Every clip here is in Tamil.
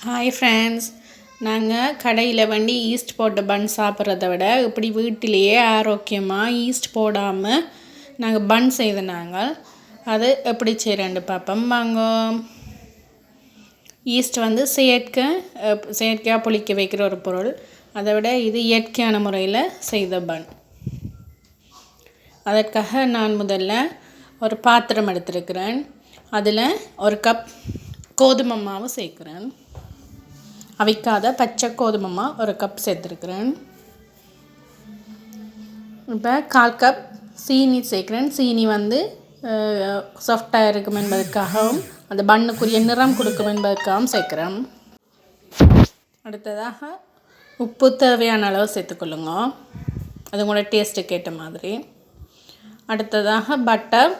ஹாய் ஃப்ரெண்ட்ஸ், நாங்கள் கடையில் வண்டி ஈஸ்ட் போட்ட பன் சாப்பிட்றத விட இப்படி வீட்டிலையே ஆரோக்கியமாக ஈஸ்ட் போடாமல் நாங்கள் பன் செய்து நாங்கள் அது எப்படி செய்கிறேன்னு பார்ப்போம் வாங்க. ஈஸ்ட் வந்து செயற்கையாக புளிக்க வைக்கிற ஒரு பொருள். அதை விட இது இயற்கையான முறையில் செய்த பன். அதற்காக நான் முதல்ல ஒரு பாத்திரம் எடுத்திருக்கிறேன். அதில் ஒரு கப் கோதுமை மாவு சேர்க்குறேன். அவிக்காத பச்சை கோதுமை மாவு ஒரு கப் சேர்த்துருக்குறேன். இப்போ 1/4 கப் சீனி சேர்க்குறேன். சீனி வந்து சாஃப்டாக இருக்கும் என்பதற்காகவும் அந்த பண்ணுக்குரிய நிறம் கொடுக்கும் என்பதற்காகவும் சேர்க்குறேன். அடுத்ததாக உப்பு தேவையான அளவு சேர்த்துக்கொள்ளுங்க, அது கூட டேஸ்ட்டுக்கு ஏற்ற மாதிரி. அடுத்ததாக பட்டர்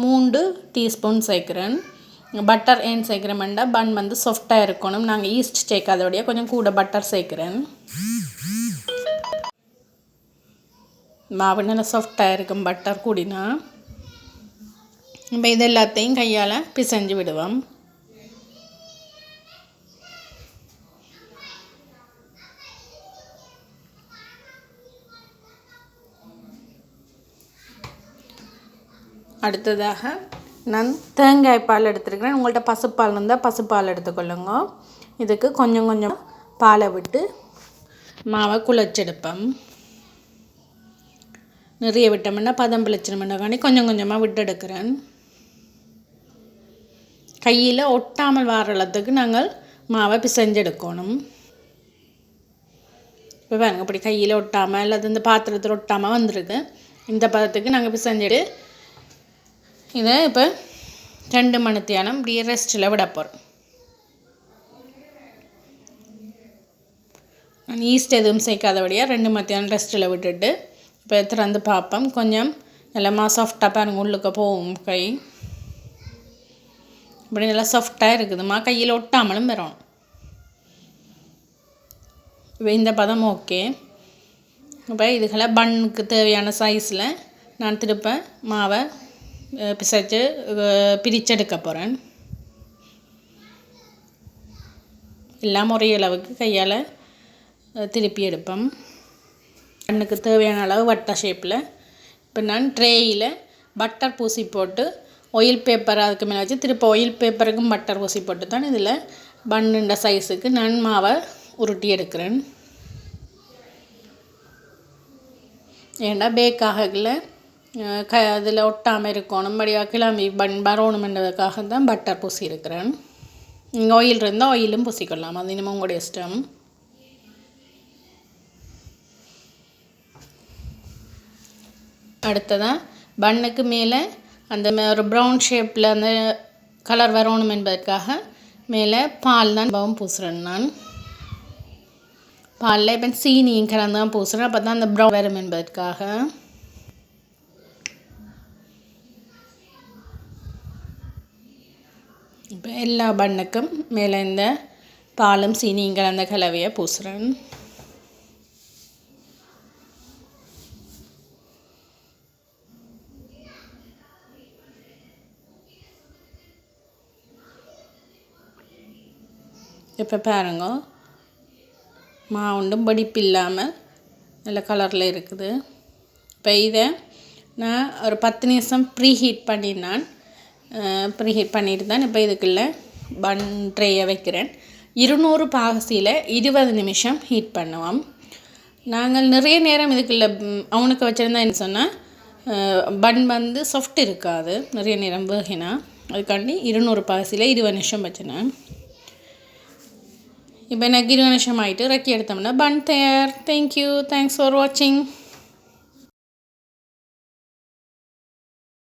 3 டீஸ்பூன் சேர்க்குறேன். பட்டர் ஏன் சேர்க்குறோம்னா பன் வந்து சாஃப்டாக இருக்கணும். நாங்கள் ஈஸ்ட் சேர்க்காதபடியாக கொஞ்சம் கூட பட்டர் சேர்க்குறேன். மாவு நல்லா சாஃப்டாக இருக்கும் பட்டர் கூடினா. இப்போ இது எல்லாத்தையும் கையால் பிசைஞ்சு விடுவோம். அடுத்ததாக நான் தேங்காய் பால் எடுத்துருக்கிறேன். உங்கள்கிட்ட பசுப்பால் இருந்தால் பசுப்பால் எடுத்துக்கொள்ளுங்க. இதுக்கு கொஞ்சம் கொஞ்சம் பாலை விட்டு மாவை குழச்செடுப்போம். நிறைய விட்டோம்னா பதம் பிழைச்சினோம்னாக்காண்டி கொஞ்சம் கொஞ்சமாக விட்டு எடுக்கிறேன். கையில் ஒட்டாமல் வர அளவுக்கு நாங்கள் மாவை பிசைஞ்செடுக்கணும். இப்போ பாருங்க, இப்படி கையில் ஒட்டாமல் அல்லது இந்த பாத்திரத்தில் ஒட்டாமல் வந்துருக்கு. இந்த பதத்துக்கு நாங்கள் பிசைஞ்சிட்டு இதை இப்போ 2 மணித்தியாலம் இப்படியே ரெஸ்ட்டில் விட போகிறோம். நான் ஈஸ்ட் எதுவும் சேர்க்காதபடியாக 2 மணித்தியாலம் ரெஸ்ட்டில் விட்டுட்டு இப்போ திறந்து பார்ப்போம். கொஞ்சம் நல்லா சாஃப்டாக பாருங்க, உள்ளுக்க போகும் கை. இப்படி நல்லா சாஃப்டாக இருக்குதுமா, கையில் ஒட்டாமலும் வரணும். இப்போ இந்த பதம் ஓகே. இப்போ இதுகளை பன்னுக்கு தேவையான சைஸில் நான் திருப்ப மாவை பிசைச்சு பிரிச்செடுக்க போகிறேன். எல்லாம் ஒரே அளவுக்கு கையால் திருப்பி எடுப்போம். பன்னுக்கு தேவையான அளவு வட்ட ஷேப்பில். இப்போ நான் ட்ரேயில் பட்டர் பூசி போட்டு ஆயில் பேப்பர் அதுக்கு மேலே வச்சு திருப்ப ஆயில் பேப்பருக்கும் பட்டர் பூசி போட்டு தான் இதில் பன்னுண்ட சைஸுக்கு நான் மாவை உருட்டி எடுக்கிறேன். ஏன்னா பேக்காகல அதில் ஒட்டாமல் இருக்கணும், மடியாக கிளம்பி பன் வரணுமென்றதுக்காக தான் பட்டர் பூசி இருக்கிறேன். நீங்கள் ஆயில் இருந்தால் ஆயிலும் பூசிக்கொள்ளலாம், அது இனிமேல் உங்களுடைய இஷ்டம். அடுத்ததான் பன்னுக்கு மேலே அந்த ஒரு ப்ரௌன் ஷேப்பில் அந்த கலர் வரணும் என்பதற்காக மேலே பால் தான் பூசுகிறேன். நான் பாலில் இப்போ சீனியும் கலந்து தான் பூசுகிறேன். அப்போ தான் அந்த ப்ரௌன் வரும் என்பதற்காக. இப்போ எல்லா பண்ணுக்கும் மேலே இந்த பாலும் சீனியும் கலந்த கலவையை பூசுகிறேன். இப்போ பாருங்க, மாவுண்டும் படிப்பு இல்லாமல் நல்ல கலரில் இருக்குது. இப்போ இதை நான் ஒரு 10 நிமிஷம் ப்ரீஹீட் பண்ணிட்டு தான் இப்போ இதுக்குள்ளே பன் ட்ரேயை வைக்கிறேன். 200 பாகசியில் 20 நிமிஷம் ஹீட் பண்ணுவோம். நாங்கள் நிறைய நேரம் இதுக்குள்ளே அவனுக்கு வச்சுருந்தா என்ன சொன்னால் பன் வந்து சாஃப்ட் இருக்காது, நிறைய நேரம் வேகினா. அதுக்காண்டி 200 பாகசியில் 20 நிமிஷம் வச்சினேன். இப்போ எனக்கு 20 நிமிஷம் ஆகிட்டு இறக்கி எடுத்தோம்னா பன் தயார். தேங்க்யூ, தேங்க்ஸ் ஃபார் வாட்சிங்.